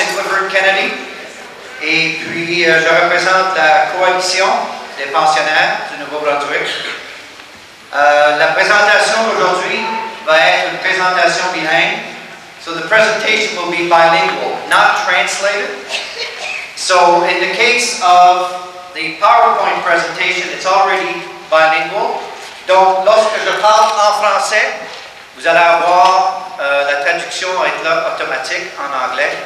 c'est Clifford Kennedy et puis je représente la Coalition des pensionnaires du Nouveau-Brunswick. La présentation d'aujourd'hui va être une présentation bilingue. So the presentation will be bilingual, not translated. So in the case of the PowerPoint presentation, it's already bilingual. Donc lorsque je parle en français, vous allez avoir la traduction va être là automatique en anglais.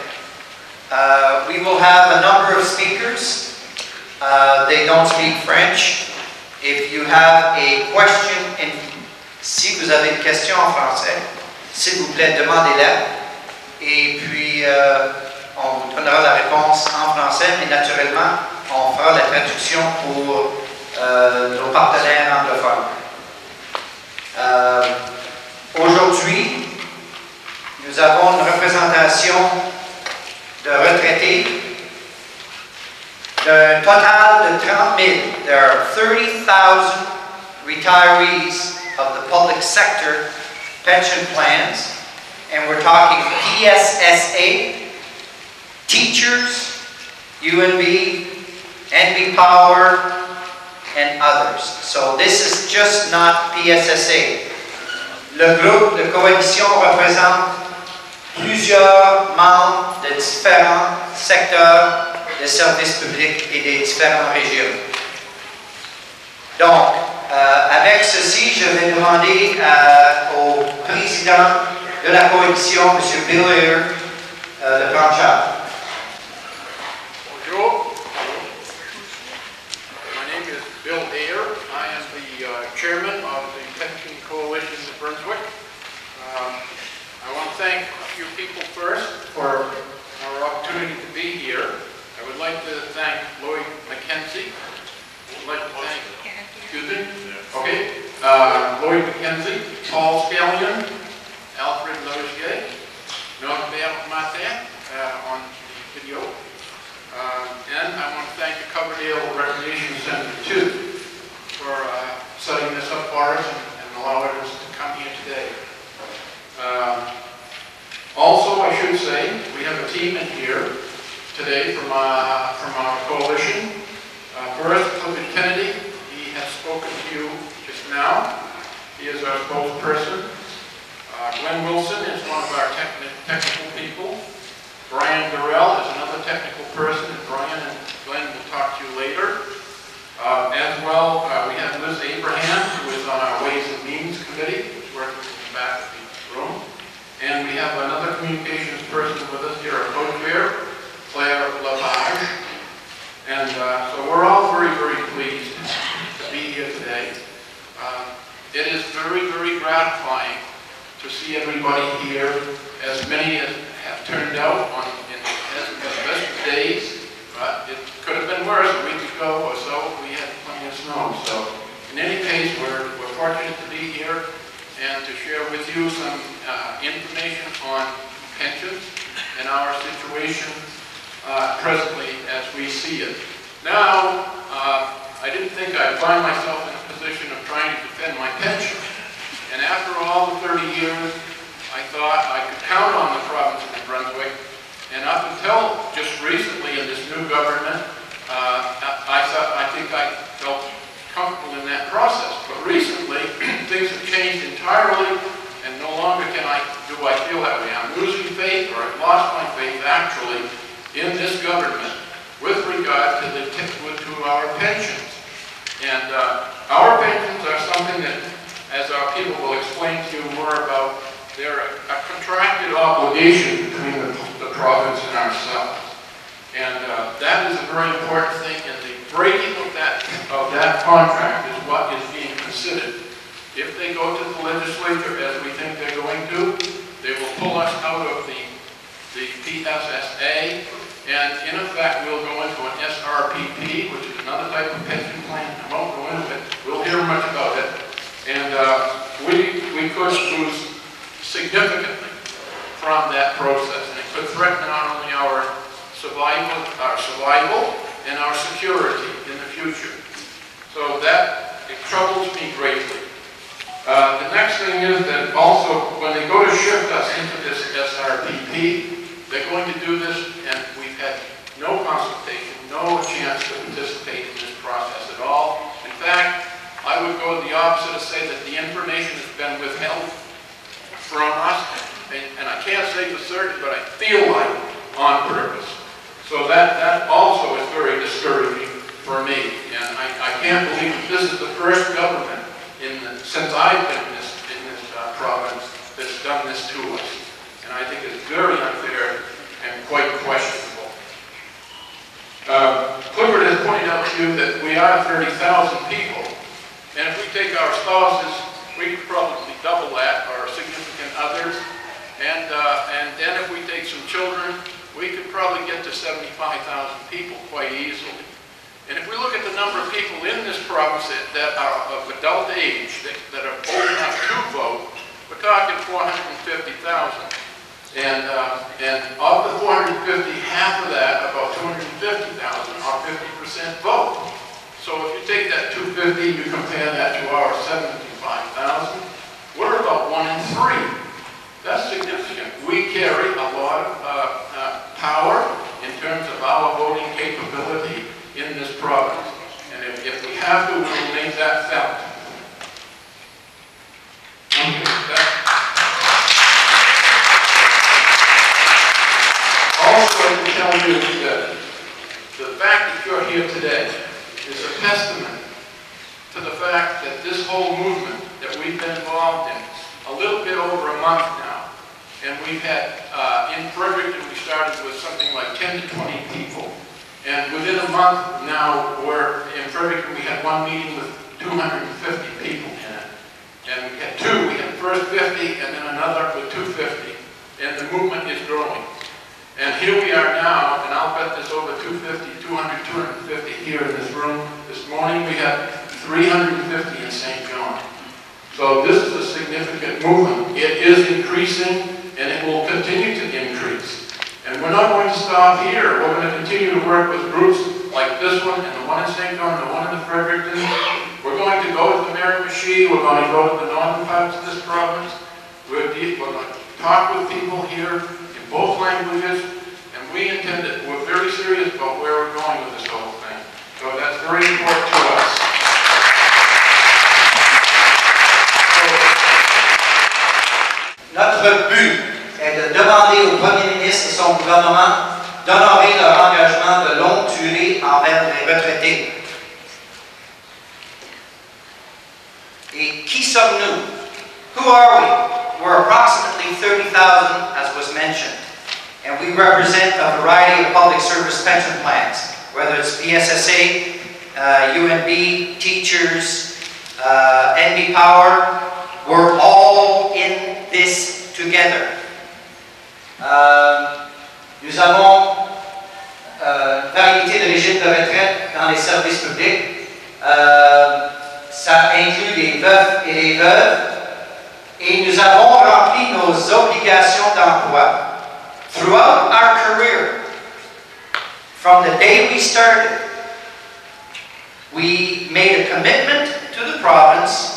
We will have a number of speakers. They don't speak French. If you have a question, si vous avez une question en français, s'il vous plaît, demandez-la. Et puis, on vous donnera la réponse en français, mais naturellement, on fera la traduction pour nos partenaires anglophones. Aujourd'hui, nous avons une représentation de retraités d'un total de 30 000. There are 30,000 retirees of the public sector pension plans, and we're talking PSSA, teachers, UNB, NB Power, and others. So this is just not PSSA. Le groupe de coalition représente plusieurs membres de différents secteurs des services publics et des différentes régions. Donc, avec ceci, je vais demander au président de la coalition, M. Bill Ayre, de prendre charge. Bonjour. My name is Bill Ayre. I am the chairman of the Pension Coalition of Brunswick. I want to thank a few people first for our opportunity to be here. I would like to thank Lloyd McKenzie. I would like to thank, excuse me? Okay. Lloyd McKenzie, Paul Scallion, Alfred Logier, Norbert Martin on the video. And I want to thank the Coverdale Recreation Center too for setting this up for us and allowing us to come here today. Also, I should say, we have a team in here today from our coalition. First, Clifford Kennedy. He has spoken to you just now. He is our spokesperson. Glenn Wilson is one of our technical people. Brian Durrell is another technical person, and Brian and Glenn will talk to you later. As well, we have Liz Abraham, who is on our Ways and Means Committee, who's working in the back of the room. And we have another communications person with us here, our co-chair, Claire Lepage. And so we're all very, very pleased to be here today. It is very, very gratifying to see everybody here, as many as have turned out in the best of days. But it could have been worse. A week ago or so, we had plenty of snow. So in any case, we're fortunate to be here and to share with you some information on pensions and our situation presently as we see it. Now, I didn't think I'd find myself in a position of trying to defend my pension. And after all the 30 years, I thought I could count on the province of New Brunswick. And up until just recently in this new government, I think I felt comfortable in that process. But recently, things have changed entirely, and no longer do I feel that way. I'm losing faith, or I've lost my faith actually, in this government with regard to our pensions. And our pensions are something that, as our people will explain to you more about, they're a contracted obligation between the province and ourselves. And that is a very important thing, and the breaking of that contract is what is being considered. If they go to the legislature, as we think they're going to, they will pull us out of the PSSA, and in effect we'll go into an SRPP, which is another type of pension plan. I won't go into it. We'll hear much about it. And we could lose significantly from that process, and it could threaten not only our survival and our security in the future. So that, it troubles me greatly. The next thing is that also when they go to shift us into this SRPP, they're going to do this, and chance to participate in this process at all. In fact, I would go the opposite and say that the information has been withheld from us, and I can't say for certain, but I feel like on purpose. So that also is very discouraging for me, and I can't believe that this is the first government since I've been in this province that's done this to us, and I think it's very unfair and quite questionable. Clifford has pointed out to you that we are 30,000 people, and if we take our spouses, we could probably double that, or significant others, and then if we take some children, we could probably get to 75,000 people quite easily. And if we look at the number of people in this province that are of adult age, that are old enough to vote, we're talking 450,000. And of the 450, half of that, about 250,000, are 50% vote. So if you take that 250, you compare that to our 75,000, we're about 1 in 3. That's significant. We carry a lot of power in terms of our voting capability in this province. And if we have to, we'll make that felt. Also, I can tell you that the fact that you're here today is a testament to the fact that this whole movement that we've been involved in a little bit over a month now, and we've had, in Fredericton, we started with something like 10 to 20 people. And within a month now, in Fredericton, we had one meeting with 250 people in it. And we had two. We had the first 50 and then another with 250. And the movement is growing. And here we are now, and I'll bet there's over 250, 200, 250 here in this room. This morning we had 350 in St. John. So this is a significant movement. It is increasing, and it will continue to increase. And we're not going to stop here. We're going to continue to work with groups like this one, and the one in St. John, and the one in the Fredericton. We're going to go to the Miramichi. We're going to go to the northern parts of this province. We're going to talk with people here in both languages, and we intend that we're very serious about where we're going with this whole thing. So that's very important to us. Notre but est de demander au Premier ministre et son gouvernement d'honorer leur engagement de longue durée envers les retraités. Et qui sommes-nous? Who are we? We're approximately 30,000, as was mentioned, and we represent a variety of public service pension plans, whether it's PSSA, UNB, teachers, NB Power. We're all in this together. Nous avons une variété de régimes de retraite dans les services publics. Ça inclut les veufs et les veuves. Et nous avons rempli nos obligations d'emploi. Throughout our career, from the day we started, we made a commitment to the province.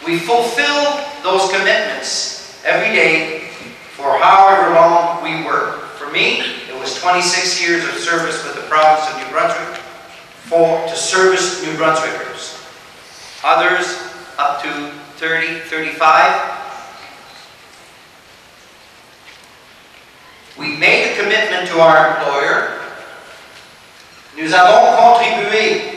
We fulfill those commitments every day for however long we work. For me, it was 26 years of service with the province of New Brunswick to service New Brunswickers. Others up to 30, 35. We made a commitment to our employer. Nous avons contribué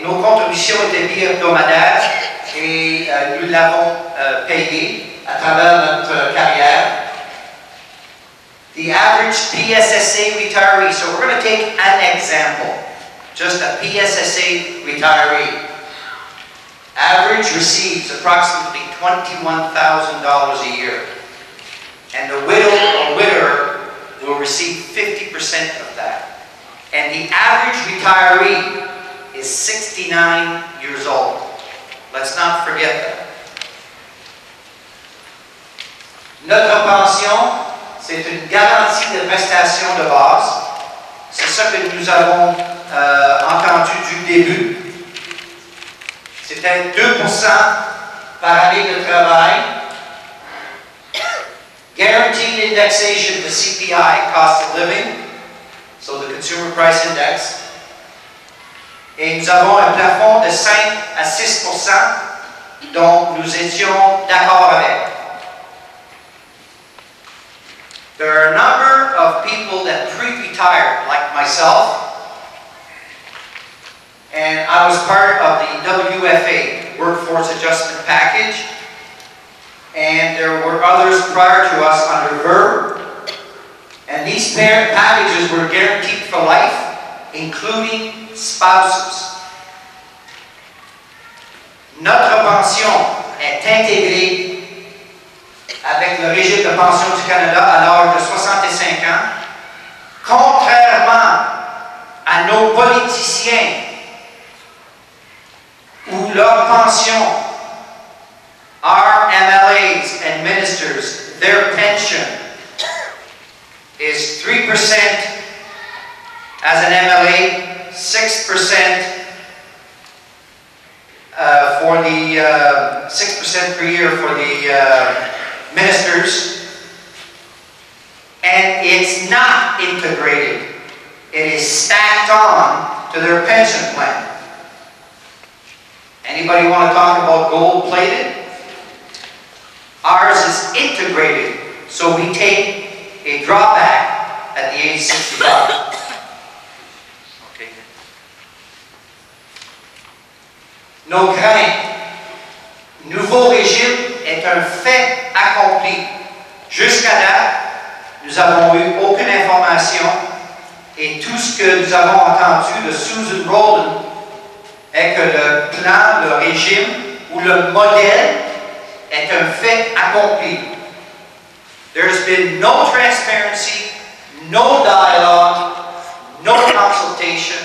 nos contributions étaient bi-hebdomadaires et nous l'avons payé à travers notre carrière. The average PSSA retiree, so we're going to take an example, just a PSSA retiree. Average receives approximately $21,000 a year, and the widow or widower will receive 50% of that. And the average retiree is 69 years old. Let's not forget that. Notre pension, c'est une garantie de prestation de base. C'est ça que nous avons entendu du début. C'était 2% par année de travail. guaranteed indexation to CPI, cost of living, so the Consumer Price Index. Et nous avons un plafond de 5 à 6%, dont nous étions d'accord avec. There are a number of people that pre-retired, like myself, and I was part of the WFA, Workforce Adjustment Package, and there were others prior to us under VERB, and these packages were guaranteed for life, including spouses. Notre pension est intégrée avec le régime de pension du Canada à l'âge de 65 ans, contrairement à nos politiciens où leur pension, our MLAs and ministers, their pension is 3% as an MLA, 6% for the 6% per year for the ministers, and it's not integrated. It is stacked on to their pension plan. Anybody want to talk about gold-plated? Ours is integrated, so we take a drawback at the age of 65. Okay. Nos craintes. Nouveau régime est un fait accompli. Jusqu'à date, nous n'avons eu aucune information et tout ce que nous avons entendu de Susan Rowland est que le plan, le régime ou le modèle est un fait accompli. There's been no transparency, no dialogue, no consultation,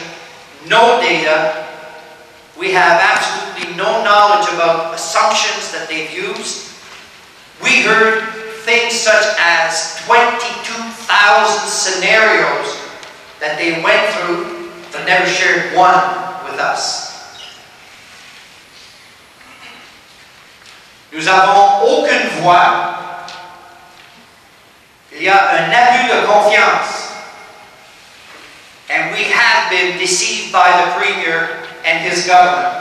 no data. We have absolutely no knowledge about assumptions that they've used. We heard things such as 22,000 scenarios that they went through, but never shared one with us. Nous n'avons aucune voix. Il y a un abus de confiance. And we have been deceived by the Premier and his government.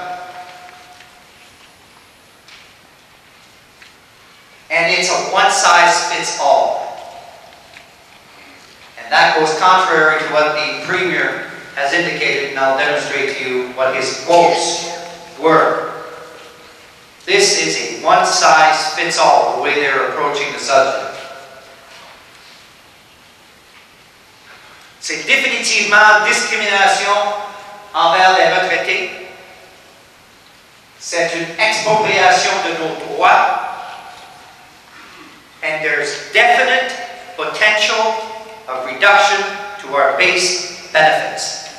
And it's a one-size-fits-all. And that goes contrary to what the Premier has indicated, and I'll demonstrate to you what his quotes were. This is a one-size-fits-all, the way they're approaching the subject. C'est définitivement discrimination envers les retraités. C'est une expropriation de nos droits. And there's definite potential of reduction to our base benefits.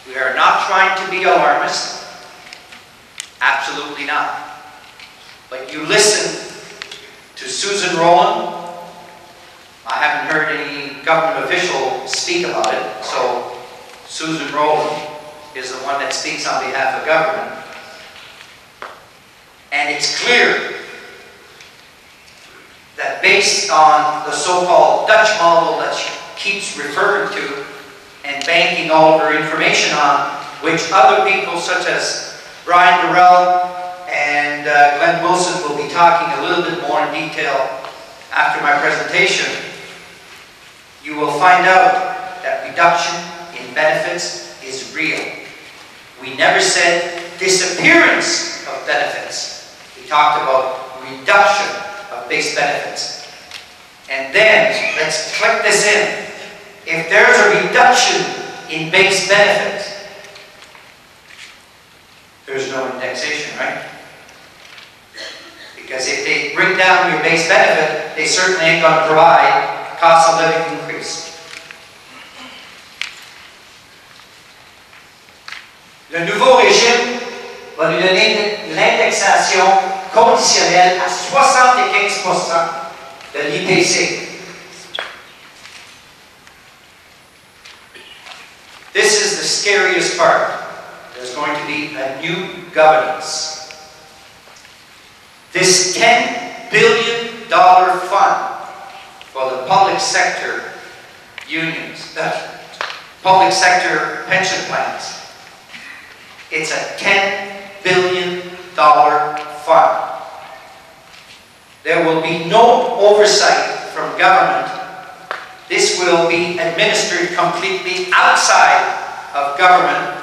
We are not trying to be alarmist. Absolutely not. But you listen to Susan Rowland. I haven't heard any government official speak about it, so Susan Rowland is the one that speaks on behalf of government. And it's clear that based on the so-called Dutch model that she keeps referring to and banking all of her information on, which other people such as Brian Durrell and Glenn Wilson will be talking a little bit more in detail after my presentation, you will find out that reduction in benefits is real. We never said disappearance of benefits. We talked about reduction of base benefits. And then, let's click this in. If there's a reduction in base benefits, there's no indexation, right? Because if they bring down your base benefit, they certainly ain't going to provide cost of living increase. Le nouveau régime va nous donner l'indexation conditionnelle à 75% de l'IPC. This is the scariest part. There's going to be a new governance. This $10 billion fund public sector unions, public sector pension plans. It's a $10 billion fund. There will be no oversight from government. This will be administered completely outside of government,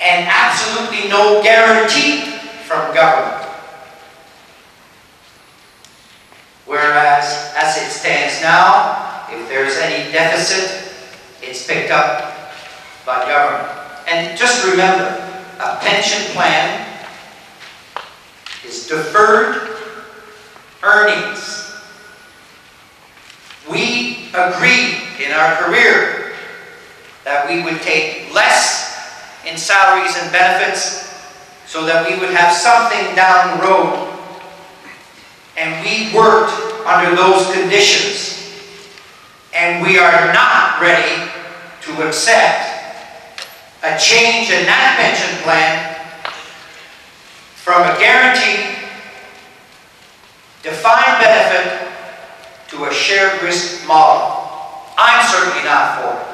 and absolutely no guarantee from government. Whereas, as it stands now, if there's any deficit, it's picked up by government. And just remember, a pension plan is deferred earnings. We agreed in our career that we would take less in salaries and benefits so that we would have something down the road. And we worked under those conditions. And we are not ready to accept a change in that pension plan from a guaranteed defined benefit to a shared risk model. I'm certainly not for it.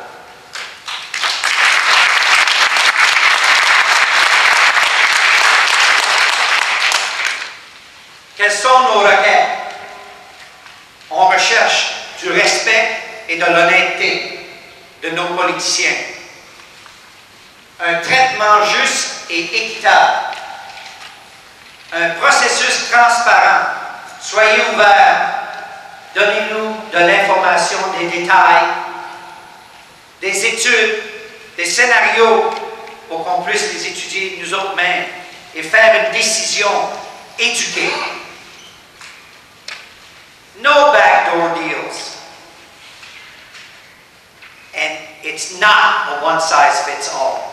Quelles sont nos requêtes? On recherche du respect et de l'honnêteté de nos politiciens. Un traitement juste et équitable. Un processus transparent. Soyez ouverts. Donnez-nous de l'information, des détails, des études, des scénarios pour qu'on puisse les étudier nous autres mêmes et faire une décision éduquée. No backdoor deals. And it's not a one-size-fits-all.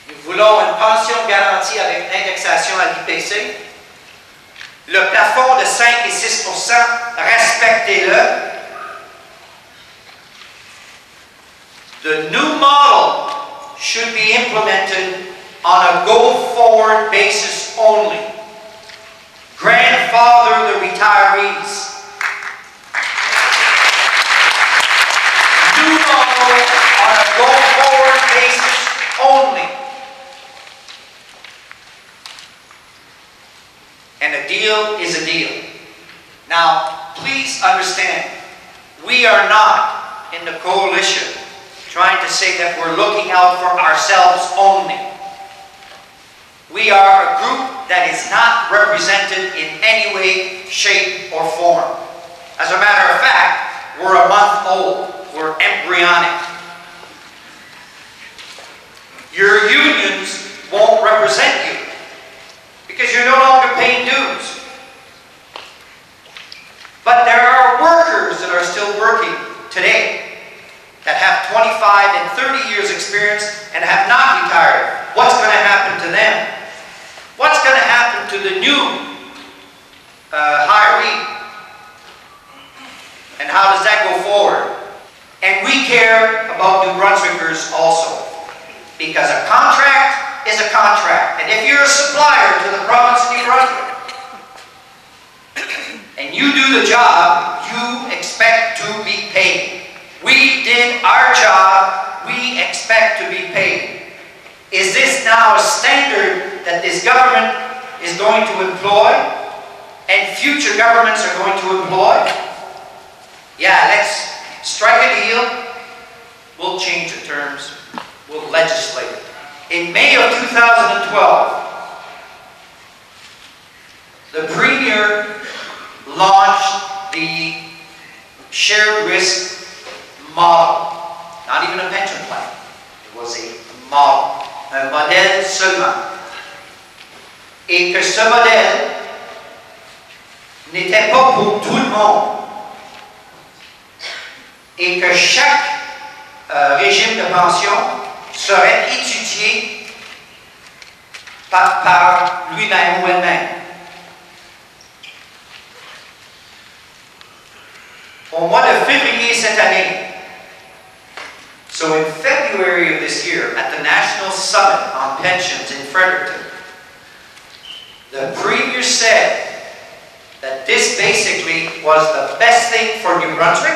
Nous voulons une pension garantie avec indexation à l'IPC. Le plafond de 5 et 6%, respectez-le. The new model should be implemented on a go-forward basis only. Grandfather the retirees. New model on a go-forward basis only. And a deal is a deal. Now, please understand, we are not in the coalition trying to say that we're looking out for ourselves only. We are a group that is not represented in any way, shape, or form. As a matter of fact, we're a month old. We're embryonic. Your unions won't represent you because you're no longer paying dues. But there are workers that are still working today that have 25 and 30 years experience and have not retired. What's going to happen to them? What's going to happen to the new hiree? And how does that go forward? And we care about New Brunswickers also, because a contract is a contract. And if you're a supplier to the province of New Brunswick, and you do the job, you expect to be paid. We did our job, we expect to be paid. Is this now a standard that this government is going to employ, and future governments are going to employ? Yeah, let's strike a deal, we'll change the terms, we'll legislate. In May of 2012, the Premier launched the shared risk model. Not even a pension plan. It was a model. Un modèle seulement. Et que ce modèle n'était pas pour tout le monde. Et que chaque régime de pension serait étudié par lui-même ou elle-même. Au mois de février cette année, so in February of this year, at the National Summit on Pensions in Fredericton, the this basically was the best thing for New Brunswick,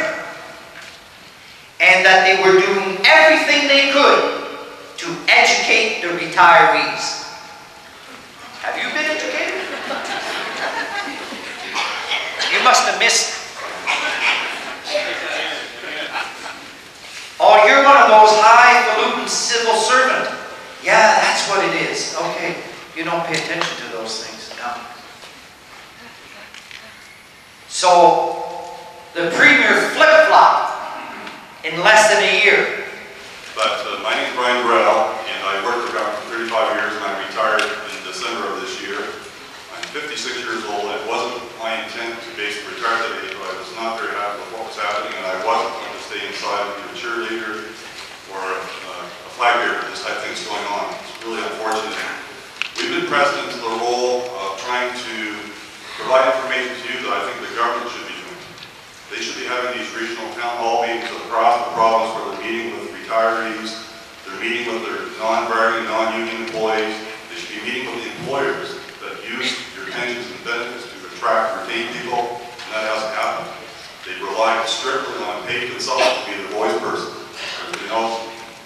and that they were doing everything they could to educate the retirees. Have you been educated? You must have missed. Oh, you're one of those highfalutin civil servant. Yeah, that's what it is. Okay, you don't pay attention to those things. No. So, the Premier flip-flopped in less than a year. But my name is Brian Burrell, and I worked for government for 35 years, and I retired in December of this year. I'm 56 years old. It wasn't my intent to basically retire today, but I was not very happy with what was happening, and I wasn't going to stay inside and be a cheerleader or a flag bearer. This type of thing's going on. It's really unfortunate. We've been pressed into the role of trying to provide information to you that I think the government should be doing. They should be having these regional town hall meetings across the province where they're meeting with retirees, they're meeting with their non-bargaining, non-union employees. They should be meeting with the employers that use your pensions and benefits to attract and retain people, and that hasn't happened. They rely strictly on a paid consultant to be the voice person. You know,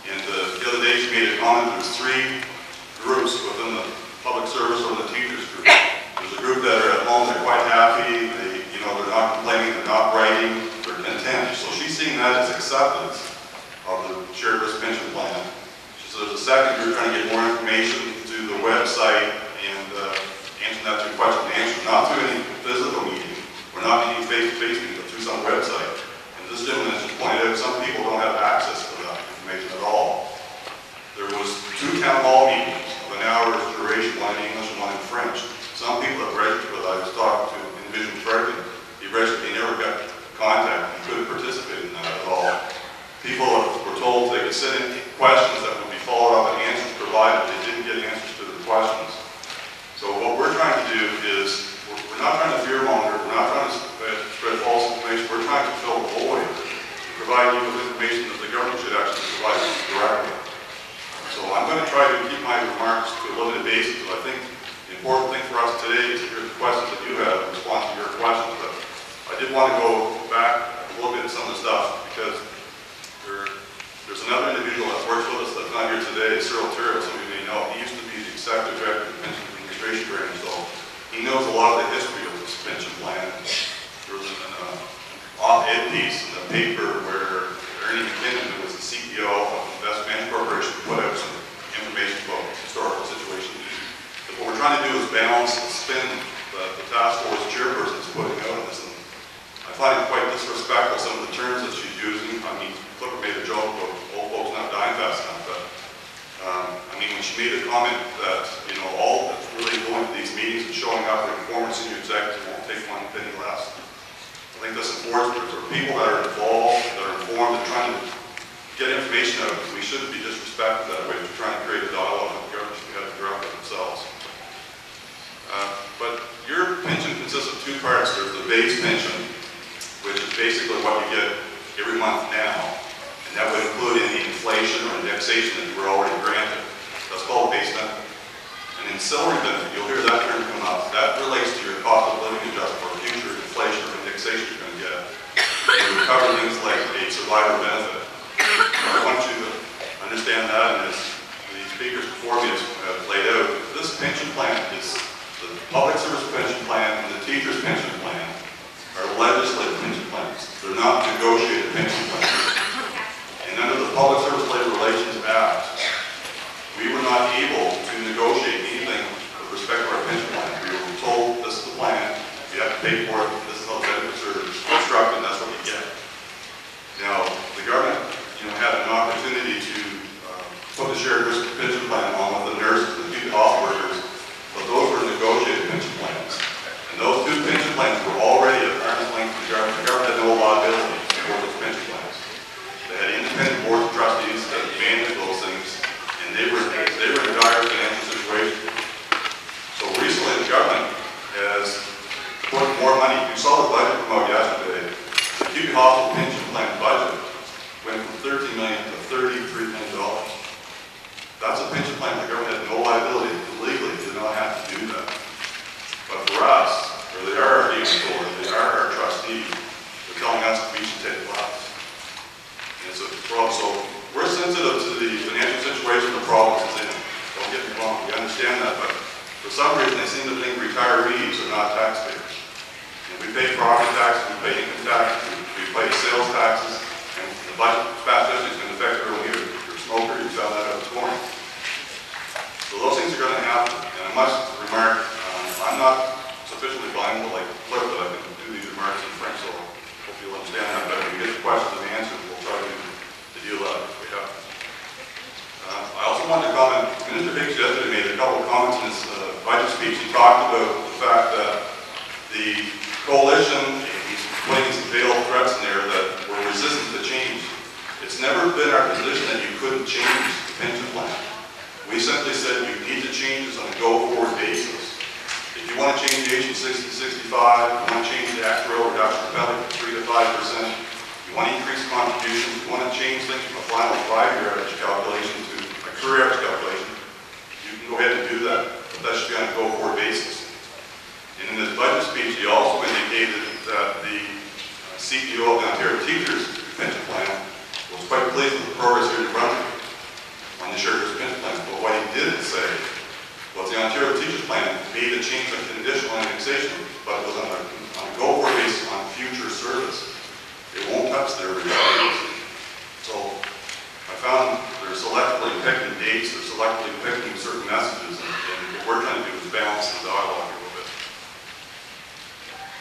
and the other day she made a comment, there's three groups within the public service or the teachers group. There's a group that are at home, they're quite happy, they're not complaining, they're not writing, they're content. So she's seeing that as acceptance of the shared risk pension plan. So there's a second group trying to get more information through the website and answering that through question and answer, not through any physical meeting. We're not meeting face-to-face meeting, but through some website. And this gentleman has just pointed out some people don't have access to that information at all. There was 2 town hall meetings of an hour's duration, one in English and one in French. Some people have registered with I was talking to an individual Frederick. He registered, he never got contact, he couldn't participate in that at all. People were told they could send in questions that would be followed up and answers provided. They didn't get answers to their questions. So what we're trying to do is, we're not trying to fearmonger, we're not trying to spread false information, we're trying to fill the void and provide you with information that the government should actually provide directly. So I'm going to try to keep my remarks to a limited basis, but I think the important thing for us today is to hear the questions that you have and respond to your questions. But I did want to go back a little bit to some of the stuff because there's another individual that works with us that's not here today, Cyril Turret, some of you may know. He used to be the executive director of the Pension Administration Branch, so he knows a lot of the history of this pension plan. There was an op-ed piece in the paper where Ernie McKinnon, who was the CEO of Investment Management Corporation, put out some information about the historical situation. But what we're trying to do is balance the spin that the task force chairperson is putting out on this. And I find it quite disrespectful, some of the terms that she's using. I mean, Clipper made a joke about old folks not dying fast enough, but I mean, when she made a comment that, all that's really going to these meetings and showing up for performance senior executives won't take one penny less. I think that's important for people that are involved, that are informed, and trying to get information out. We shouldn't be disrespected that way. We're trying to create a dialogue with the government should have to direct it themselves. But your pension consists of 2 parts. There's the base pension, which is basically what you get every month now. And that would include any inflation or indexation that you were already granted. That's called base benefit. And ancillary benefit, you'll hear that term come up. That relates to your cost of living adjustment or future inflation or indexation you're going to get. It would cover things like a survivor benefit. I want you to understand that, and as the speakers before me have laid out, this pension plan is the public service pension plan and the teacher's pension plan are legislative pension plans. They're not negotiated pension plans. And under the Public Service Labor Relations Act, we were not able to negotiate anything with respect to our pension plan. We were told this is the plan, you have to pay for it, this is how the benefits are constructed, and that's what you get. Now, the government had an opportunity to put the shared risk pension plan on with the on. We understand that, but for some reason they seem to think retirees are not taxpayers. And we pay property taxes, we pay income taxes, we pay sales taxes, and the budget passage is going to affect everyone here. If you're a smoker, you found that out this morning. So those things are going to happen. And I must remark, I'm not sufficiently bilingual like Cliff that I can do these remarks in French, so hope you'll understand that better. When we get the questions and answers, we'll try to deal with that if we have to. I also wanted to comment, Minister Hicks yesterday made a couple of comments in his budget speech. He talked about the fact that the coalition, he's putting some veiled threats in there that were resistant to change. It's never been our position that you couldn't change the pension plan. We simply said you need to change this on a go-forward basis. If you want to change the age from 60 to 65, you want to change the actuarial reduction of penalty from 3 to 5%, you want to increase contributions, you want to change things from a final 5-year average calculation to a career average calculation, you can go ahead and do that, but that should be on a go-forward basis. And in his budget speech, he also indicated that the CEO of the Ontario Teachers Pension Plan was quite pleased with the progress here in New Brunswick on the shared risk pension plan. But what he didn't say was the Ontario Teachers Plan made a change of conditional indexation, but it was on a go-forward basis on future service. It won't touch their retirees. So I found they're selectively picking dates, they're selectively picking certain messages, and what we're trying to do is balance the dialogue a little bit.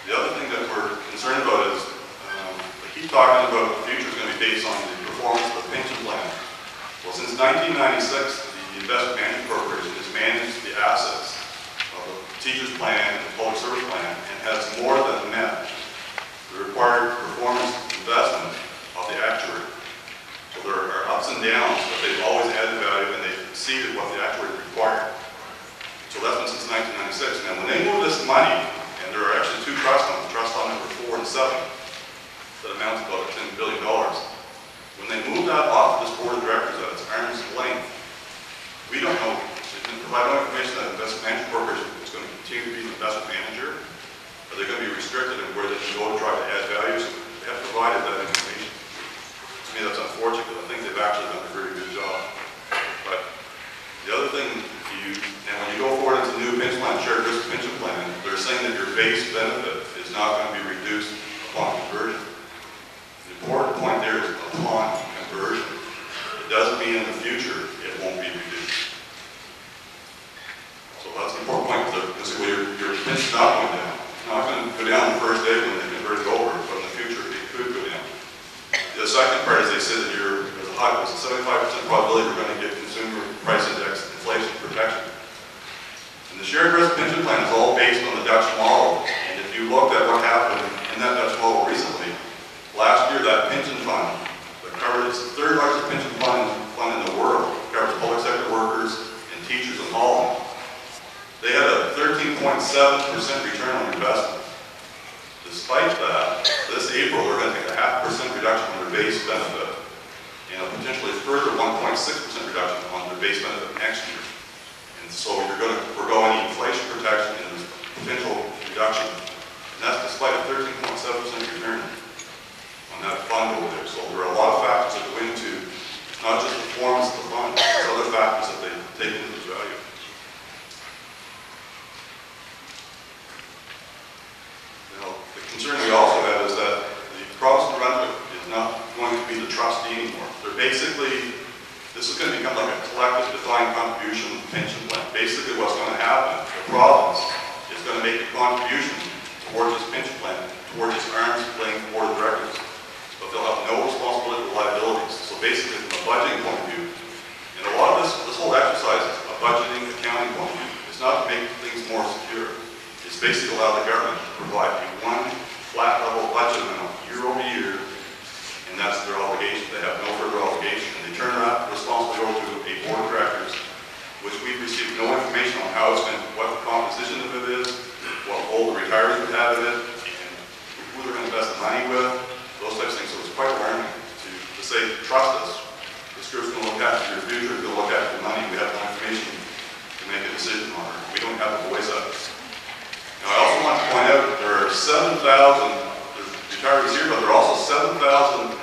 The other thing that we're concerned about is they keep talking about the future is going to be based on the performance of the pension plan. Well, since 1996, the Investment Management Corporation has managed the assets of the Teachers Plan and the Public Service Plan and has more than met the required performance investment of the actuary. So there are ups and downs, but they've always added value and they've exceeded what the actuary required. So that's been since 1996. Now, when they move this money, and there are actually two trust funds, trust fund number 4 and 7, that amounts to about $10 billion. When they move that off of this board of directors at its arm's length, we don't know, they didn't provide no information that Investment Management Corporation is going to continue to be the investment manager. Are they going to be restricted in where they can go to try to add value? So they have provided that information. To me, that's unfortunate, because I think they've actually done a very good job. But the other thing, when you go forward into the new pension plan, shared risk pension plan, they're saying that your base benefit is not going to be reduced upon conversion. The important point there is upon conversion. It doesn't mean in the future it won't be reduced. So that's an important point, because your pension's not going down. It's not going to go down the first day when they convert it over, but in the future it could go down. The second part is they say that there's a 75% probability we're going to get consumer price index inflation protection. And the shared risk pension plan is all based on the Dutch model. And if you looked at what happened in that Dutch model recently, last year that pension fund that covered, it's the third largest pension fund in the world, covers public sector workers and teachers in Holland. They had a 13.7% return on investment. Despite that, this April they're going to take a 0.5% reduction on their base benefit and a potentially further 1.6% reduction on their base benefit next year. And so you're going to forego any inflation protection and there's potential reduction. And that's despite a 13.7% return on that fund over there. So there are a lot of factors that go into not just the performance of the fund, but other factors that they take into this value. Now, the concern we also have is that the province of New Brunswick is not going to be the trustee anymore. They're basically, this is going to become like a collective defined contribution pension plan. Basically what's going to happen, the province is going to make a contribution towards this pension plan, towards its arm's length board of directors. But they'll have no responsibility for liabilities. So basically from a budgeting point of view, and a lot of this whole exercise is a budgeting, accounting point of view. It's not to make things more secure. It's basically allow the government to provide you one flat level budget amount year over year, and that's their obligation. They have no further obligation. And they turn that responsibility over to a board of directors, which we've received no information on how it's been, what the composition of it is, what role the retirees would have in it, and who they're going to invest the money with, those types of things. So it's quite alarming to say, trust us. This group's going to look after your future, it's going to look after the money. We have no information to make a decision on it. We don't have a voice of it. Now, I also want to point out that there are 7,000 retirees here, but there are also 7,000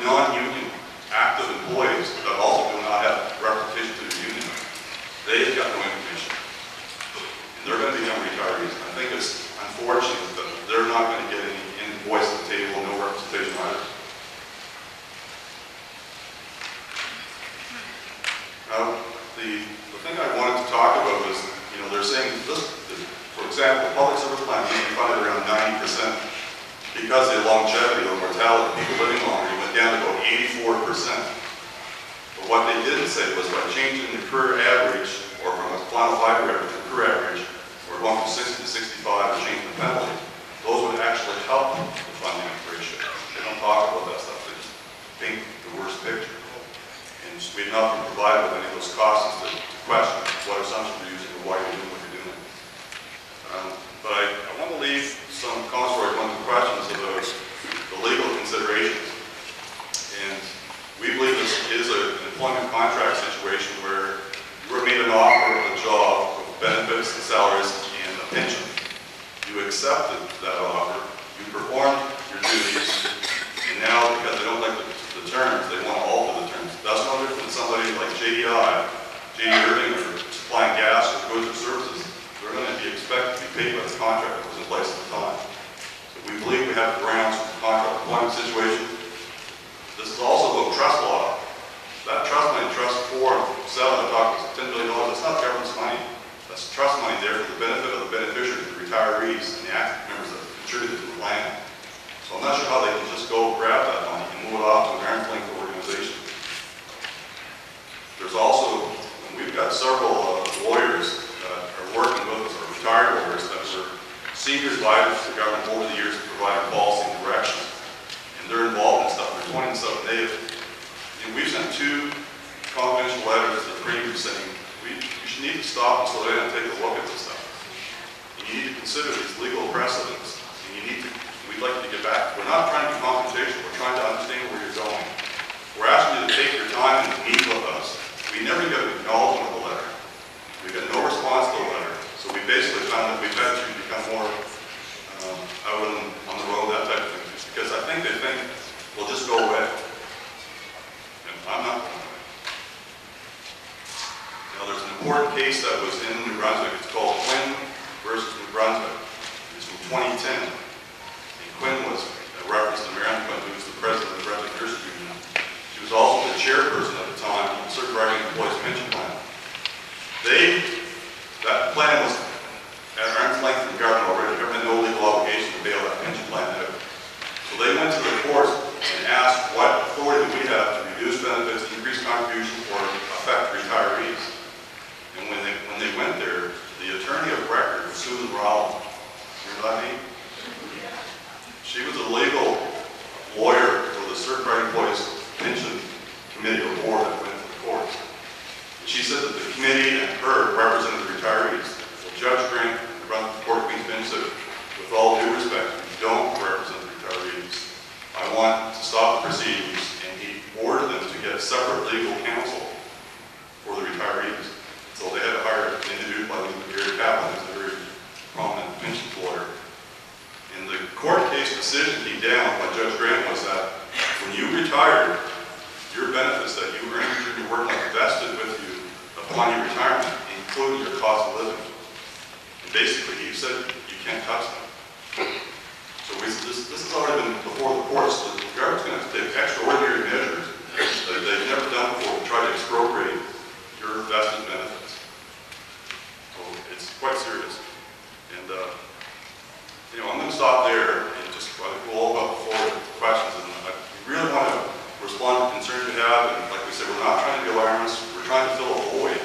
non-union active employees that also do not have representation to the union. They've got no information. example, public service plan being funded around 90% because of the longevity or mortality, people living longer, it went down to about 84%. But what they didn't say was by changing the career average, or from a final 5-year average to career average, we're going from 60 to 65 and changing the penalty. Those would actually help the funding ratio. They don't talk about that stuff. They just paint the worst picture. And we've not been provided with any of those costs to question what assumptions you're using or why you're doing what you're doing. But I want to leave some comments where I want to questions about the legal considerations. And we believe this is an employment contract situation where you were made an offer of a job with benefits and salaries and a pension. You accepted that offer, you performed your duties, and now because they don't like the terms, they want to alter the terms. That's no different than somebody like JD Irving, or supplying gas or goods or services. They're going to be expected to be paid by the contract that was in place at the time. So we believe we have grounds for the contract employment situation. This is also about trust law. That trust money, Trust 4, 7, I talked about $10 billion, that's not government's money. That's trust money there for the benefit of the beneficiaries, the retirees, and the active members that contributed to the plan. So I'm not sure how they can just go grab that money and move it off to an arm's length organization. There's also, we've got several lawyers that are working with us, or retired lawyers that were senior advisors to the government over the years to provide policy and direction. And they're involved in stuff. They're 20 and stuff native. And we've sent 2 confidential letters to the premium saying, you should need to stop and slow down and take a look at this stuff. And you need to consider these legal precedents. And we'd like you to get back. We're not trying to be confrontational. We're trying to understand where you're going. We're asking you to take your time and meet with us. We never get an acknowledgement of the letter. We get no response to the letter. So we basically found that we've had to become more out on the road, that type of thing. Because I think they think we'll just go away. And I'm not going away. Now there's an important case that was in New Brunswick. It's called Quinn versus New Brunswick. It's from 2010. And Quinn was a reference to Marianne Quinn, who was the president of the Brunswick Nurses Union. She was also the chairperson at the time of the Certified Employees Pension Plan. That plan was at arm's length from the government already. The government had no legal obligation to bail that pension plan out. So they went to the courts and asked what authority do we have to reduce benefits, increase contributions, or affect retirees. And when they went there, the attorney of record was Susan Rowland. Remember that name? She was a legal lawyer for the Certified Employees Pension Committee or board that went to the courts. And she said that the committee and her represented the retirees. Well, Judge Grant, the Court of Queen's Bench, said, with all due respect, you don't represent the retirees. I want to stop the proceedings, and he ordered them to get separate legal counsel for the retirees. So they had to hire an individual by the name of Gary Kaplan, who's a very prominent pensions lawyer. And the court case decision came down by Judge Grant was that when you retired, your benefits that you earned during your work life vested with you upon your retirement, including your cost of living. And basically, he said you can't touch them. So this has already been before the courts. The government's going to have to take extraordinary measures that they've never done before to try to expropriate your vested benefits. So it's quite serious. And I'm going to stop there and just go up before the questions. And I really want to respond to concerns you have. And like we said, we're not trying to be alarmists. We're trying to fill a void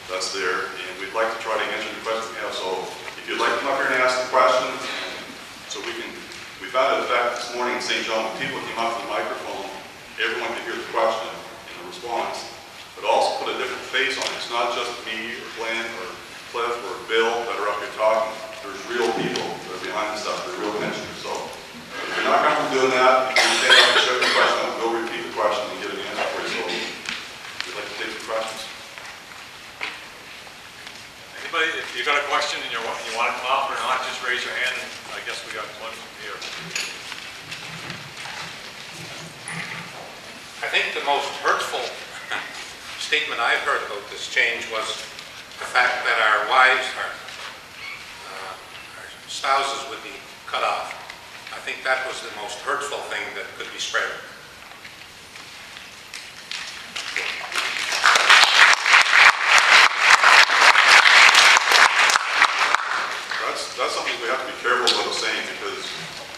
that's there. And we'd like to try to answer the questions we have. So if you'd like to come up here and ask the question, so we found an effect this morning in St. John when people came up to the microphone, everyone could hear the question and the response, but also put a different face on it. It's not just me or Glenn or Cliff or Bill that are up here talking. There's real people that are behind the stuff. They're real pensioners. So if you're not comfortable doing that, you can stand up and show your question. We'll repeat the question and get an answer for you. So if you'd like to take some questions. Anybody, if you got a question and you want to come up or not, just raise your hand. And I guess we got one here. I think the most hurtful statement I've heard about this change was the fact that our wives, our spouses would be cut off. I think that was the most hurtful thing that could be spread. we have to be careful what we're saying, because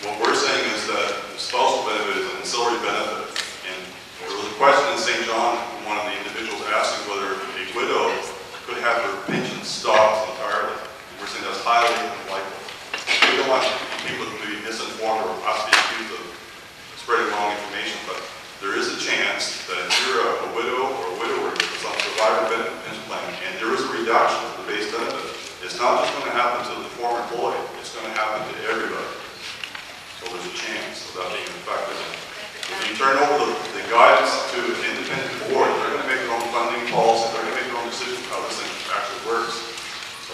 what we're saying is that the spousal benefit is an ancillary benefit. And there was a question in St. John from one of the individuals asking whether a widow could have her pension stopped entirely. And we're saying that's highly unlikely. We don't want people to be misinformed or us to be accused of spreading wrong information, but there is a chance that if you're a widow or a widower with some survivor benefit pension plan, and there is a reduction to the base benefit, it's not just going to happen to the former employee, it's going to happen to everybody. So there's a chance of that being effective. If you turn over the guidance to an independent board, they're going to make their own funding policy, they're going to make their own decisions how this thing actually works. So.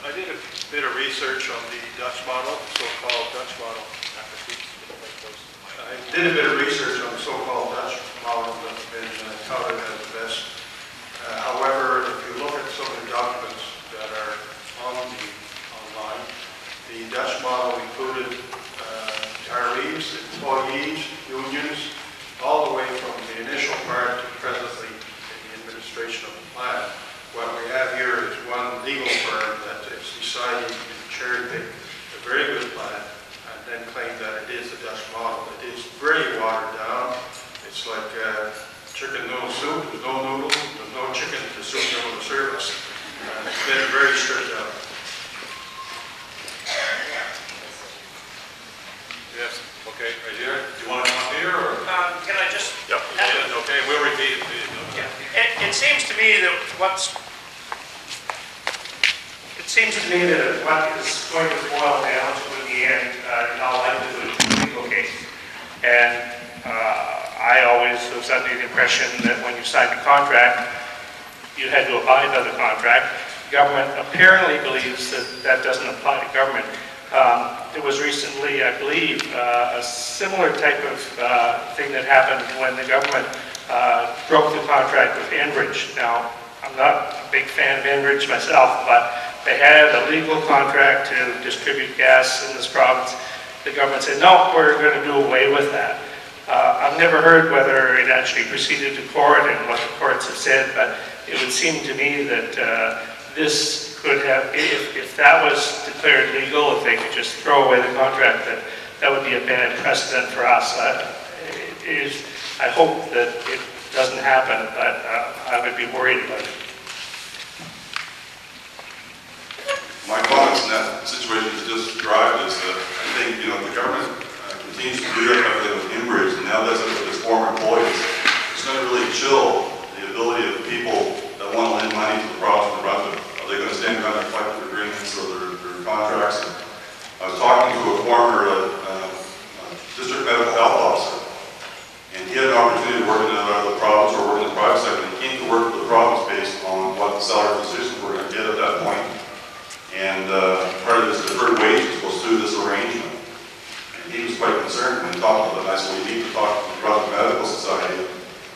I did a bit of research on the Dutch model, so-called Dutch model. I did a bit of research on the so-called Dutch model that's been touted as the best. However, if you look at some of the documents that are online, the Dutch model included retirees, employees, unions, all the way from the initial part to presently in the administration of the plan. What we have here is one legal firm that is deciding to cherry-pick a very good plan and then claim that it is the Dutch model. It is very watered down. It's like chicken noodle soup. There's no noodles, there's no chicken to soup noodle service. It's been very stripped down. Yes, okay, right here. Do you want to come up here, or? Can I just? Yep, okay, we'll repeat it. It seems to me that what is going to boil down to in the end, in all likelihood, legal case. And I always was under the impression that when you signed a contract, you had to abide by the contract. The government apparently believes that that doesn't apply to government. There was recently, I believe, a similar type of thing that happened when the government broke the contract with Enbridge. Now, I'm not a big fan of Enbridge myself, but they had a legal contract to distribute gas in this province. The government said, no, we're going to do away with that. I've never heard whether it actually proceeded to court and what the courts have said, but it would seem to me that this could have, if that was declared legal, if they could just throw away the contract, that would be a bad precedent for us. I hope that it doesn't happen, but I would be worried about it. My comments in that situation is just described is that I think, the government continues to do that with Enbridge, and now does it with its former employees. It's going to really chill the ability of people that want to lend money to the province of New Brunswick. Are they going to stand behind their collective agreements or their contracts? And I was talking to a former district medical health officer, and he had an opportunity to work in the province or work in the private sector. He came to work for the province based on what the salary positions were going to get at that point. And part of his deferred wages was through this arrangement. And he was quite concerned when he talked about it. I said, we need to talk to the Brunswick Medical Society.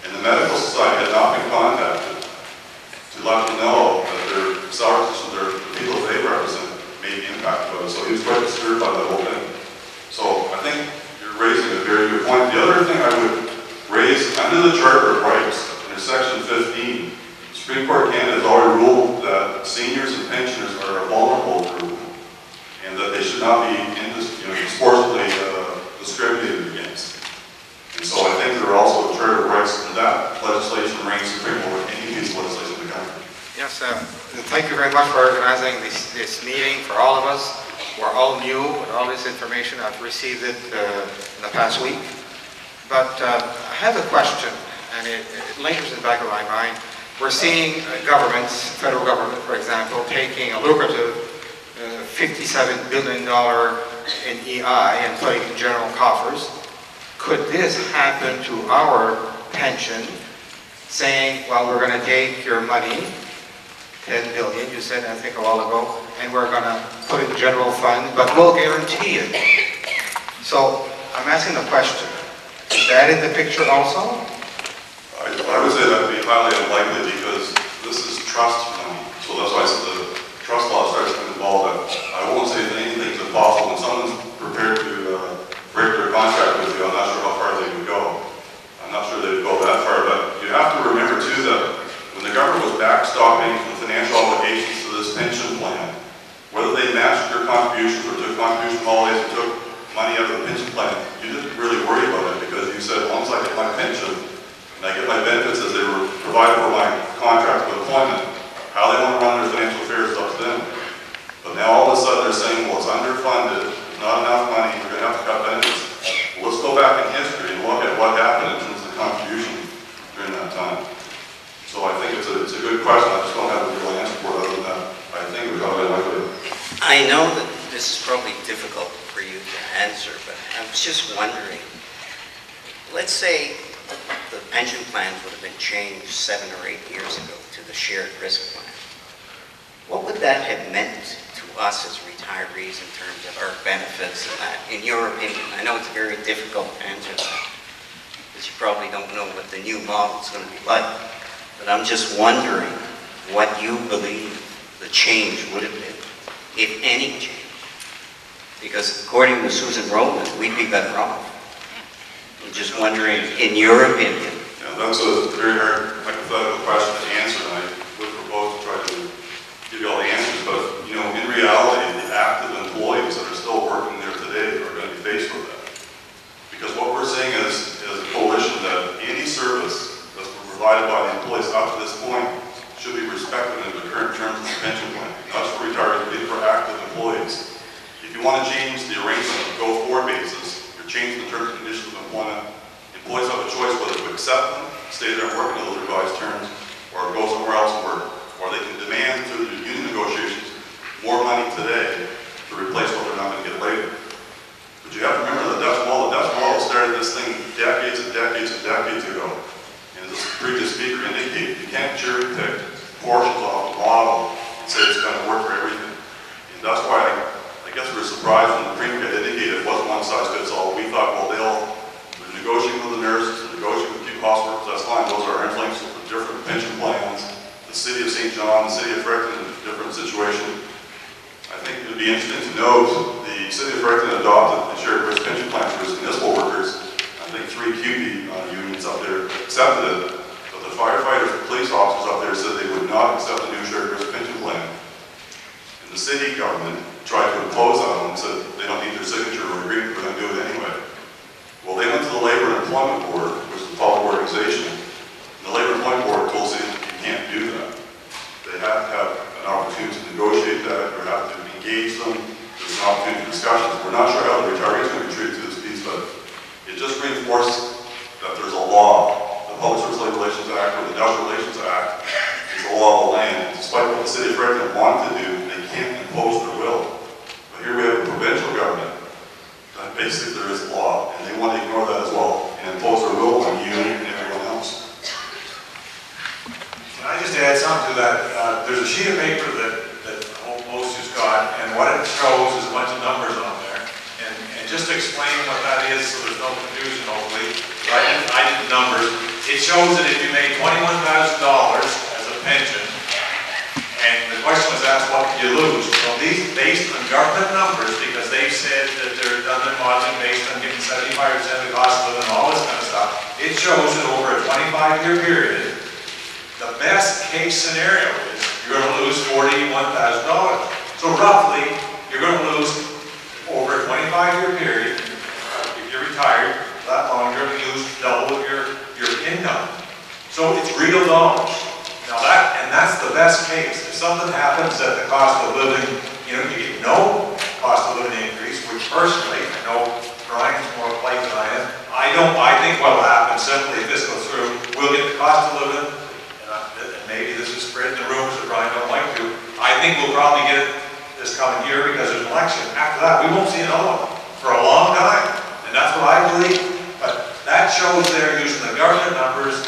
And the Medical Society had not been contacted to let them know that their salary positions, the people that they represent, may be impacted by it. So he was quite disturbed by the whole thing. So I think you're raising a very good point. The other thing I would raise, under the Charter of Rights, under Section 15, the Supreme Court of Canada has already ruled that seniors and pensioners are a vulnerable group and that they should not be disproportionately discriminated against. And so I think there are also Charter of Rights in that legislation reigns supreme over any piece of legislation in the country. Yes, thank you very much for organizing this meeting for all of us. We're all new with all this information. I've received it in the past week. But I have a question, and it lingers in the back of my mind. We're seeing governments, federal government, for example, taking a lucrative $57 billion in EI and putting in general coffers. Could this happen to our pension, saying, well, we're going to take your money, 10 billion, you said, I think a while ago, and we're going to put it in general fund, but we'll guarantee it. So I'm asking the question, is that in the picture also? I would say that would be highly unlikely because this is trust money. So that's why I said the trust law starts to involve that. I won't say that anything's impossible. When someone's prepared to break their contract with you, I'm not sure how far they would go. I'm not sure they would go that far, but you have to remember too that when the government was backstopping the financial obligations to this pension plan, they matched your contributions or took contribution holidays or took money out of the pension plan, you didn't really worry about it because you said, as long as I get my pension and I get my benefits as they were provided for my contract of employment, how they want to run their financial affairs is up to them. But now all of a sudden they're saying, well, it's underfunded, there's not enough money, we're going to have to cut benefits. Well, let's go back in history and look at what happened in terms of contribution during that time. So I think it's a good question. I just don't have a real answer for it other than that. I think it was probably likely. I know that this is probably difficult for you to answer, but I was just wondering, let's say the pension plans would have been changed 7 or 8 years ago to the shared risk plan. What would that have meant to us as retirees in terms of our benefits and that, in your opinion? I know it's very difficult to answer that, because you probably don't know what the new model is going to be like. But I'm just wondering what you believe the change would have been, if any change. Because according to Susan Rowland, we'd be better off. I'm just wondering, in your opinion. Yeah, that's a very hard hypothetical question to answer, and I would propose to try to give you all the answers. But, you know, in reality, the active employees that are still working there today are going to be faced with that. Because what we're saying is a coalition that any service that's provided by the employees up to this point should be respected in the current terms of the pension plan. Not just for retirees, but even for active employees. If you want to change the arrangement on a go-forward basis, you're changing the terms and conditions of employment. Employees have a choice whether to accept them, stay there and work in those revised terms, or go somewhere else and work. Or they can demand through the union negotiations more money today to replace what they're not going to get later. But you have to remember the Dutch model started this thing decades and decades and decades ago. And as the previous speaker indicated, you can't cherry pick portions off the model and say it's going to work for everything. And that's why I guess we were surprised when the Premier had indicated it wasn't one size fits all. We thought, well, they're negotiating with the nurses, they're negotiating with keep hospital workers, that's fine. Those are our influences for different pension plans. The city of St. John, the city of Fredericton, in a different situation. I think it would be interesting to note the city of Fredericton adopted the shared risk pension plan for its municipal workers. I think 3 QP unions up there accepted it, but the firefighters and police officers up there said they would not accept the new shared risk pension plan. And the city government tried to impose on them and said they don't need their signature or agreement, we're going to do it anyway. Well, they went to the Labor and Employment Board, which is a public organization, and the Labor and Employment Board told cities you can't do that. They have to have an opportunity to negotiate that, or have to engage them. There's an opportunity for discussions. We're not sure how the retirees are going to be treated to this piece, but it just reinforces that there's a law. The Public Service Labor Relations Act or the Industrial Relations Act is the law of the land. Despite what the city of Fredericton wanted to do, they can't impose their will. But here we have a provincial government that basically there is law, and they want to ignore that as well and impose their will on you and everyone else. Can I just add something to that? There's a sheet of paper that most just got, and what it shows is a bunch of numbers on there. And just to explain what that is so there's no confusion, hopefully, I did the numbers. It shows that if you made $21,000 as a pension, and the question was asked, what could you lose? Well, these based on government numbers, because they've said that they're done their modeling based on getting 75% of the cost of living and all this kind of stuff. It shows that over a 25-year period, the best case scenario is you're going to lose $41,000. So roughly, you're going to lose over a 25-year period, if you're retired that long, you're going to lose double your income. So it's real dollars. Now that's the best case. If something happens that the cost of living, you get no cost of living increase, which personally, I know Brian's more polite than I am. I think what will happen simply if this goes through, we'll get the cost of living, and maybe this is spreading the rumors that Brian don't like to. I think we'll probably get it this coming year because there's an election. After that, we won't see another one for a long time, and that's what I believe. But that shows there using the government numbers.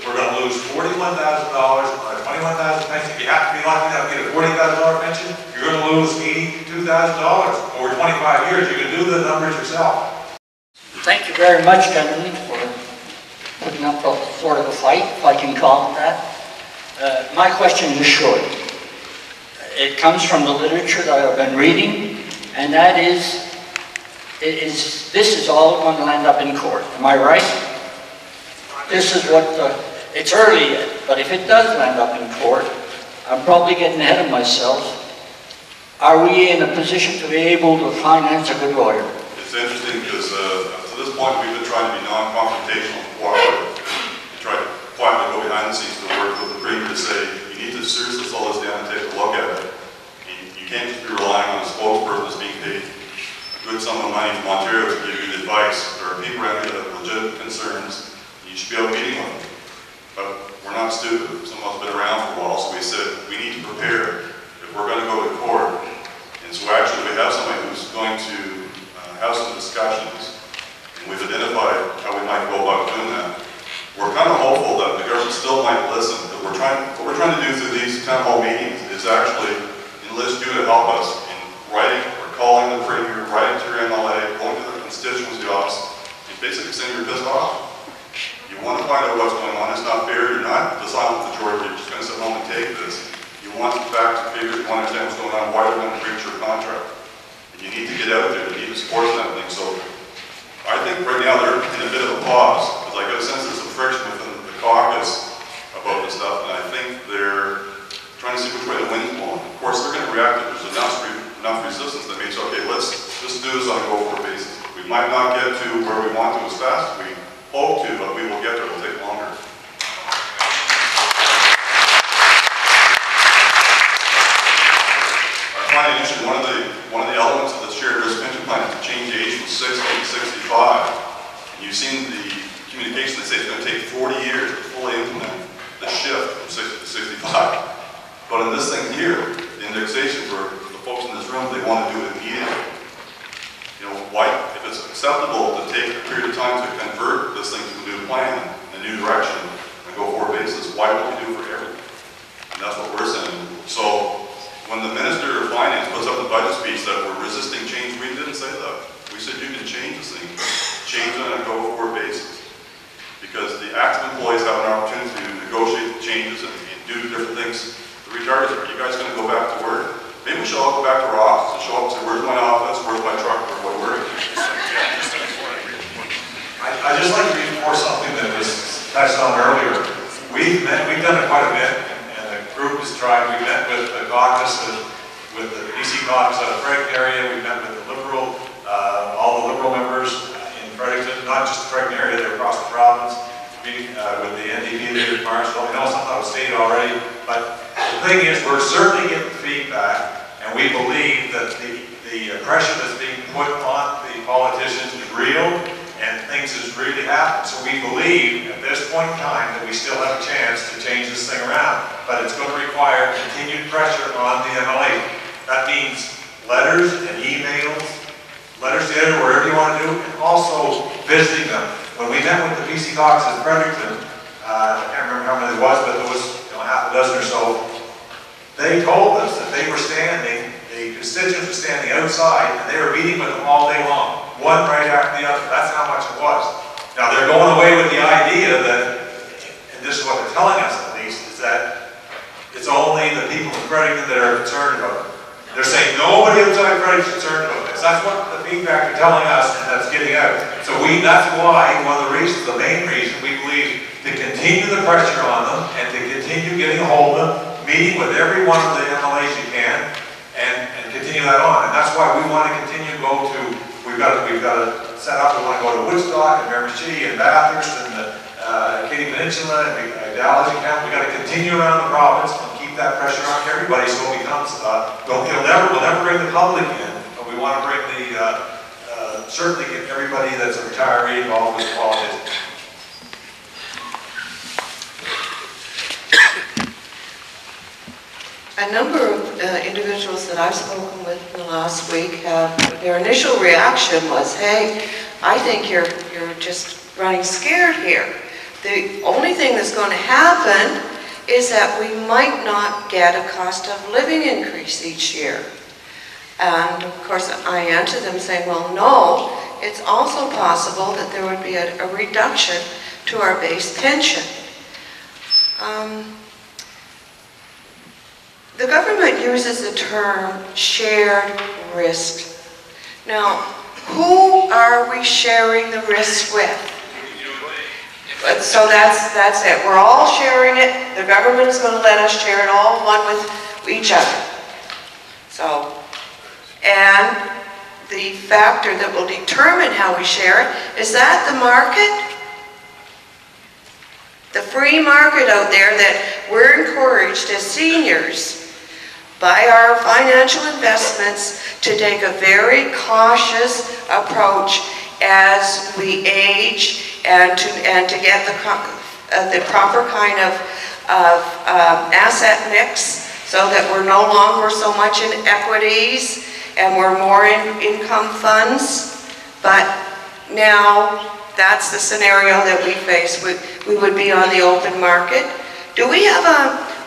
We're going to lose $41,000 on a $21,000 pension. If you have to be lucky enough to get a $40,000 pension, you're going to lose $82,000 over 25 years. You can do the numbers yourself. Thank you very much, gentlemen, for putting up a sort of a fight, if I can call it that. My question is short. It comes from the literature that I've been reading, and that is, this is all going to end up in court. Am I right? This is what it's early yet, but if it does land up in court, I'm probably getting ahead of myself. are we in a position to be able to finance a good lawyer? It's interesting because to this point we've been trying to be non-confrontational and cooperative. We try to quietly go behind the scenes to work with the premier to say, you need to seriously slow this down and take a look at it. You can't just be relying on a spokesperson that's being paid a good sum of money from Ontario to give you the advice. There are people around here that have legitimate concerns. You should be out meeting with them. But we're not stupid. Some of us have been around for a while, so we said we need to prepare if we're going to go to court. And so actually we have somebody who's going to have some discussions, and we've identified how we might go about doing that. We're kind of hopeful that the government still might listen, because what we're trying to do through these town hall meetings is actually enlist you to help us in writing or calling the premier, writing to your MLA, going to the constituency office, and basically saying you're pissed off. You want to find out what's going on. It's not fair. You're not the silent majority. You're just going to sit home and take this. You want the facts and figures. You want to understand what's going on. Why they're going to breach your contract. And you need to get out there. You need to support that thing. So I think right now they're in a bit of a pause, because I get a sense there's some friction within the caucus about this stuff, and I think they're trying to see which way the wind's blowing. Of course, they're going to react if there's enough resistance that means, okay, let's just do this on a go-for basis. We might not get to where we want to as fast as we hope to, but we will get there. It'll take longer. I find it interesting, one of the elements of the shared risk pension plan is to change the age from 60 to 65. And you've seen the communication that says it's going to take 40 years to fully implement the shift from 60 to 65. But in this thing here, the indexation for the folks in this room, they want to do it immediately. You know, why, if it's acceptable to take a period of time to convert this thing to a new plan, a new direction, on a go-forward basis, why don't we do it for everything? And that's what we're saying. So when the Minister of Finance puts up the budget speech that we're resisting change, we didn't say that. We said you can change this thing, change it on a go-forward basis. Because the active employees have an opportunity to negotiate changes and do different things. The retirees, are you guys going to go back to work? Maybe we should all go back to our office and show up and say, where's my office, where's my truck, where's my work? I'd just like to reinforce something that was touched on earlier. We've done it quite a bit, and the group has tried. We met with the caucus, with the BC caucus out of Fredericton area. We met with the Liberal, all the Liberal members in Fredericton, not just the Fredericton area, they're across the province. Meeting with the NDP leader in Marshall. We know something out of state already, but the thing is, we're certainly getting feedback, and we believe that the pressure that's being put on the politicians is real, and things has really happened. So we believe at this point in time that we still have a chance to change this thing around, but it's going to require continued pressure on the MLA. That means letters and emails, letters to the editor, wherever you want to do, and also visiting them. When we met with the BC caucus in Fredericton, I can't remember how many there was, but there was half a dozen or so, they told us that they were standing, the constituents were standing outside, and they were meeting with them all day long, one right after the other. That's how much it was. Now they're going away with the idea that, and this is what they're telling us at least, is that it's only the people in Fredericton that are concerned about it. They're saying nobody outside Fredericton is concerned about this. That's what the feedback are telling us, and that's getting out. So that's why, one of the reasons, the main reason, we believe to continue the pressure on them and to continue getting a hold of them, meeting with every one of the MLAs you can, and continue that on. And that's why we want to continue to go to, we've got to set up, we want to go to Woodstock and Miramichi and Bathurst and the Katy Peninsula and Dallas and Camp. We've got to continue around the province and keep that pressure on everybody so it becomes, we'll never bring the public in, but we want to bring the, certainly get everybody that's a retiree involved with politics. A number of individuals that I've spoken with in the last week, their initial reaction was, hey, I think you're just running scared here. The only thing that's going to happen is that we might not get a cost of living increase each year. And of course I answered them saying, well, no, it's also possible that there would be a reduction to our base pension. The government uses the term shared risk. Now, who are we sharing the risk with? So that's it. We're all sharing it. The government is going to let us share it all, one with each other. So And the factor that will determine how we share it, is that the market? The free market out there that we're encouraged as seniors by our financial investments to take a very cautious approach as we age and to get the proper kind of asset mix so that we're no longer so much in equities and we're more in income funds. But now that's the scenario that we face. We would be on the open market. Do we have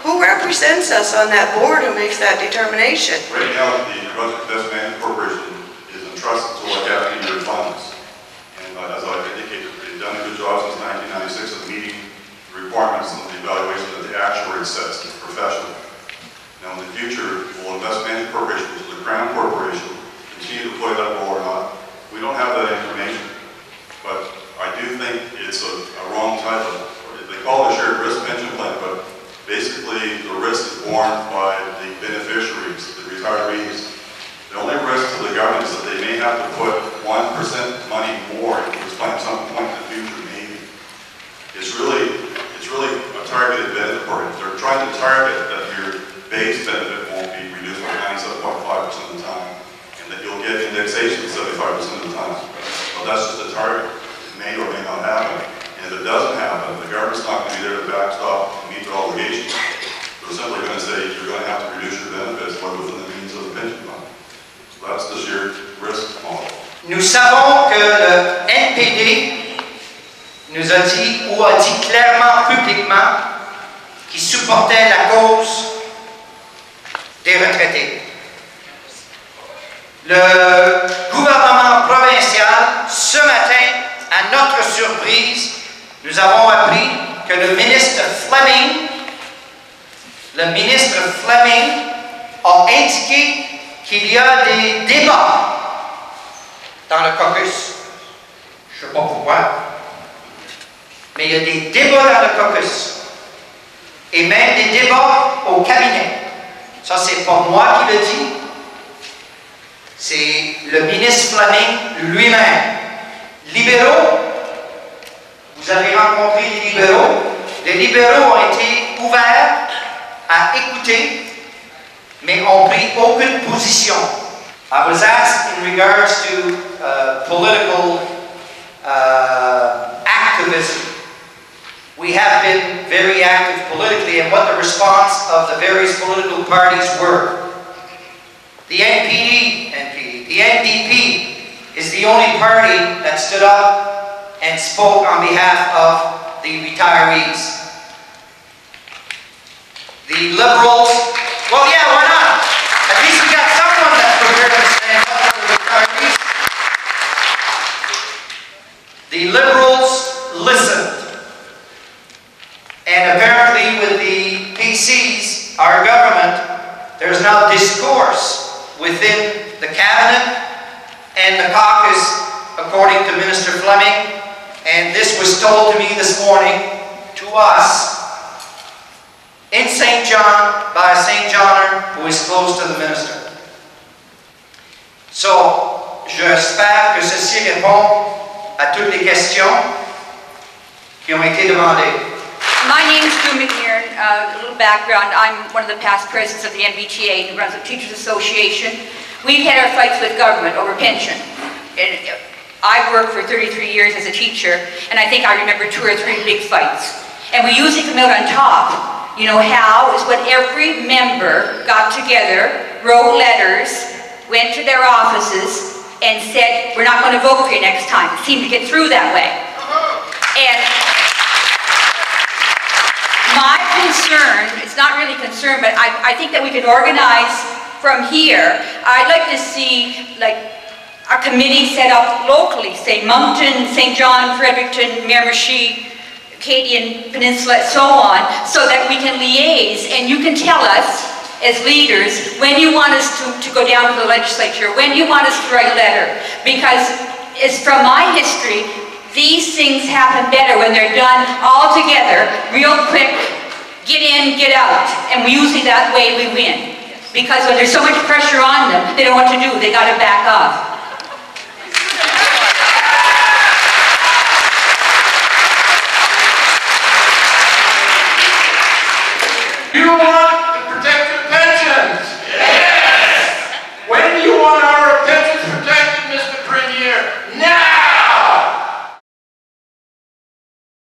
who represents us on that board who makes that determination? Right now, the Brunswick Investment Management Corporation is entrusted to look after your funds. And as I've indicated, they've done a good job since 1996 of meeting the requirements and the evaluation that the actuary sets as professional. Now in the future, will Investment Management Corporation, which is a Crown Corporation, continue to play that role or not? We don't have that information. But I do think it's a wrong title. They call it a shared risk pension plan, but basically the risk is borne by the beneficiaries, the retirees. The only risk to the government is that they may have to put 1% money more into this plan at some point in the future, maybe. It's really a targeted benefit program. They're trying to target that your base benefit won't be reduced by 97.5% of the time, and that you'll get indexation 75% of the time. Well, that's just a target. It may or may not happen. And if it doesn't happen, the government's not going to be there to backstop and meet their obligations. They're simply going to say you're going to have to reduce your benefits within the means of the pension fund. So that's the shared risk model. Nous savons que le NPD nous a dit, ou a dit clairement, publiquement, qu'il supportait la cause des retraités. Le gouvernement provincial, ce matin, à notre surprise, nous avons appris que le ministre Fleming a indiqué qu'il y a des débats dans le caucus. Je ne sais pas pourquoi, mais il y a des débats dans le caucus. Et même des débats au cabinet. Ça, c'est pas moi qui le dis. C'est le ministre Fleming lui-même. Libéraux, vous avez rencontré les libéraux. Les libéraux ont été ouverts à écouter, mais n'ont pris aucune position. I was asked in regards to political activism. We have been very active politically, and what the response of the various political parties were. The NPD, the NDP is the only party that stood up and spoke on behalf of the retirees. The Liberals, well, yeah, why not? At least we got someone that's prepared to stand up for the retirees. The Liberals listened. And apparently with the PCs, our government, there's now discourse within the cabinet and the caucus, according to Minister Fleming, and this was told to me this morning, to us, in St. John, by a St. Johner who is close to the minister. So, j'espère que ceci répond à toutes les questions qui ont été demandées. My name is Drew McNairn. A little background, I'm one of the past presidents of the NBTA, the Brunswick Teachers Association. We've had our fights with government over pension. And I worked for 33 years as a teacher, and I think I remember 2 or 3 big fights. And we usually come out on top. You know how? Is when every member got together, wrote letters, went to their offices, and said, we're not going to vote for you next time. It seemed to get through that way. And my concern, it's not really concern, but I think that we can organize from here. I'd like to see like a committee set up locally, say Moncton, St. John, Fredericton, Miramichi, Acadian Peninsula, so on, so that we can liaise and you can tell us as leaders when you want us to go down to the legislature, when you want us to write a letter. Because it's from my history, these things happen better when they're done all together, real quick, get in, get out, and usually that way we win. because when there's so much pressure on them, they don't know what to do. They got to back off. You